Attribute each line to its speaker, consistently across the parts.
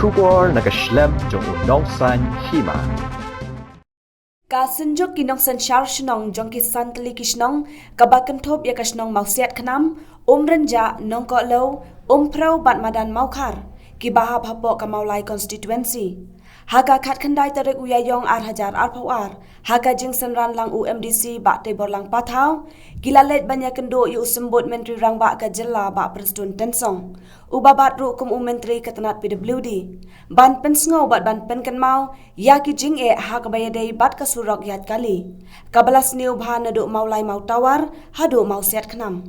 Speaker 1: Kubor nakaslem jong unongsan hima.
Speaker 2: Kasenjok kinong sensyar shenong jong kisan teli kisnong kabakan thop ya kasnong mausiat khanam renja nong ko lo prau bat madan maukar kibahap hapo kamaulai constituency haga khat khandai tarek uyayong hajar pawar haga jing senran lang UMDC ba tebor lang pathau gilalet banyak kendo yu sembut menteri rang ba ka jilla ba presiden tensong ubabat ru kum menteri ketenat PWD ban pensngau bat ban penkan mau ya ki jing ha ka bayadai bat ka surok yat kali kabalas niu bhan adu maulai mau tawar hadu mau siat khnam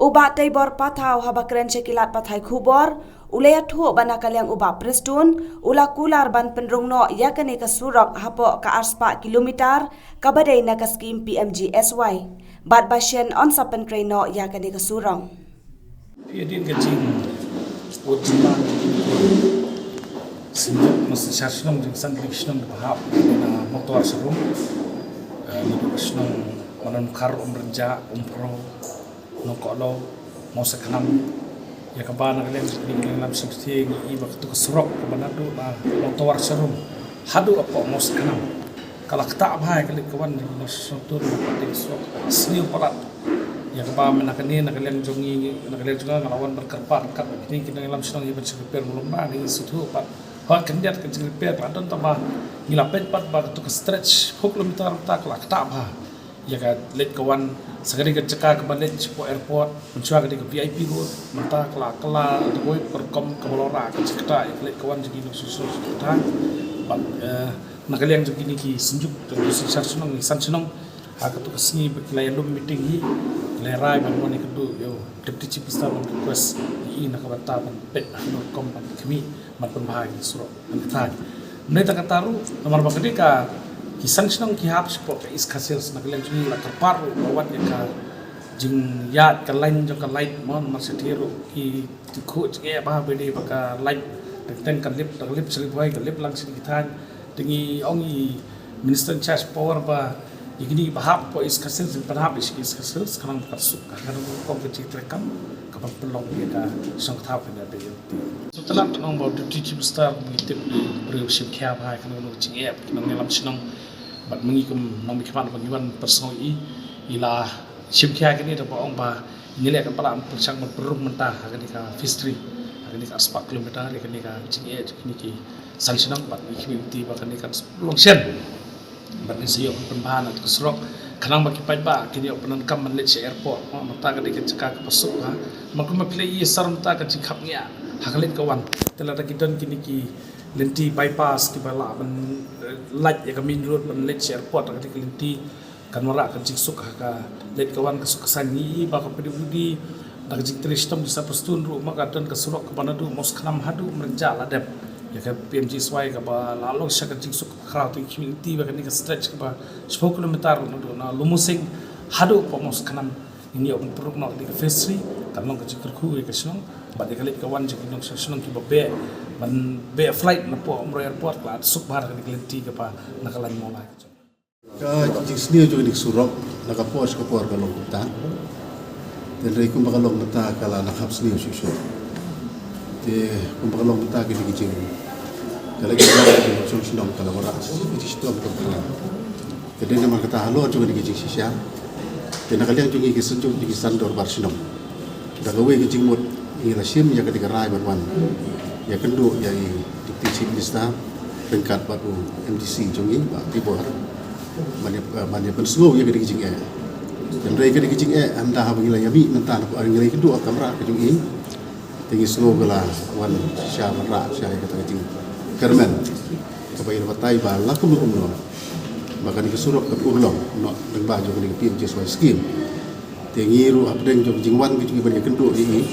Speaker 2: ubat tebor pathau haba keren cekilat pathai khubor ulaya thu bana kalyang uba prestun ula kular ban penrung no yakane ka surok hapo ka arspa kilometer kabadai na ka skim PMGSY bat basyen on sapen train no yakane ka surong
Speaker 3: Piadin kecing ujian sejak masa syarsyong jeng sang krishnong bahap na motor serum nidu krishnong manan kar renja pro nokolo mau sekanam ya kabana kalian di dalam subsidi i waktu kesurok kabana tu na motor serum hadu apa mau sekanam kalau tak bahaya kali kawan di struktur di surok senior palat ya kabana nakani nakalian jongi nakalian juga ngelawan berkerpat kat ini kita dalam senang ibu sekretar belum ni suatu pat hak kendiat ke sekretar padon tambah ngilapet pat waktu ke stretch 6 kilometer tak tak bah ya ka let kawan sekali ke cekak ke balik po airport mencuba ke VIP road mentah kela koi perkom ke Bolora ke cekta let kawan jadi susu kita nakalian jadi ni ki senjuk jadi senang san senang aku tu kesini berkelayan dom meeting ni lerai bangun ni kedu yo deputy chief minister request ini nak bata ban pet no kompan kami man pembahagi surok mentah menai tak taru nomor bakadika kisan senang ki hap sport is kasil nakalian juni la terparu bawat ya ka jing yat ka lain jo ka light mon marsetiru ki tikhu jge ba bede baka light ten kan lip seli boy ka lip lang sini kita tingi ongi minister charge power ba ini bahap po is kasil sin panhap is kasil sekarang bersuk karena kong kecil rekam kapal pelong dia ka sang thap nya de setelah nong ba deputy chief minister mitip beriu sim kya ba kan no jing app nong ngelam sinong bat mengikum nong bikman pengiwan persoi ila sim kya kini da ong ba nilai kan pala persang berum mentah kan ka fishery kan ka 4 kilometer kan ka jing app kini ki sang sinong bat ikimti ba kan ka longsen bat ni sayo pembahan atau keserok kanang bagi pajba kini openan kam Malaysia airport mata ka dikit cekak pasuk ha makum play sar mata ka cikap nya hakalit kawan telah kita kini ki lenti bypass ki bala ban light ya kami road Malaysia airport ka dikit lenti kan mara ka ciksuk ka let kawan ka sukasani ba ka pedibudi dak cik tristam bisa pastun ru maka dan keserok ke banadu mos kanam hadu merenja ladep ya ka PMGSY ka ba lalong siya ka jigsuk kraw ti community ba kani ka stretch ka ba 10 kilometer na lumusing hadu pa mos kanam ini ang peruk na di fishery kanong ka jikrku ka sinong ba de kalit kawan jik inong sinong ki ba be flight na po amro airport la suk bar ka diklenti ka pa nakalan mo la
Speaker 4: ka jik sni jo dik surok nakapos ka por ka long ta den rei kum ba long ta kala nakap sni su te kum ba long ta ki jik kalau kita ada solusi dong kalau orang itu situ apa kena. Jadi nama kata halo juga di kecik sisa. Dan kalian juga kisah juga di kisah dor barsinong. Dah gawe kecik mut ini lasim ya ketika rai berwan. Ya kenduk ya di chief minister pengkat baru MDC jongi pak tibor. Banyak penslow ya ketika kecik Dan mereka ketika kecik anda habis layami nanti aku orang lagi kedua kamera kejungi. Tinggi slow gala wan syamara syai kata kecik. Kermen kapain batai ba lakum no maka ni kesurok ke ulong no deng ba jo ni PMGSY scheme tengiru apdeng jo jingwan ki banyak kenduk ini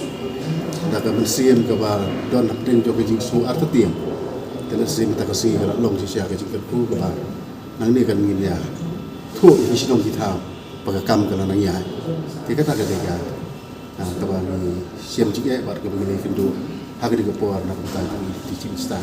Speaker 4: da ka mensien ka ba don apdeng jo jing su artetiam tele sim ta kasi ra long si sia ka jing ku ka ba nang ni kan ngin ya thu ni sinong kita pagakam ka nang ya ti ka ta ka dega ka ba ni sim jing ba ka ni kenduk hagri ka por na ka ta di chin sta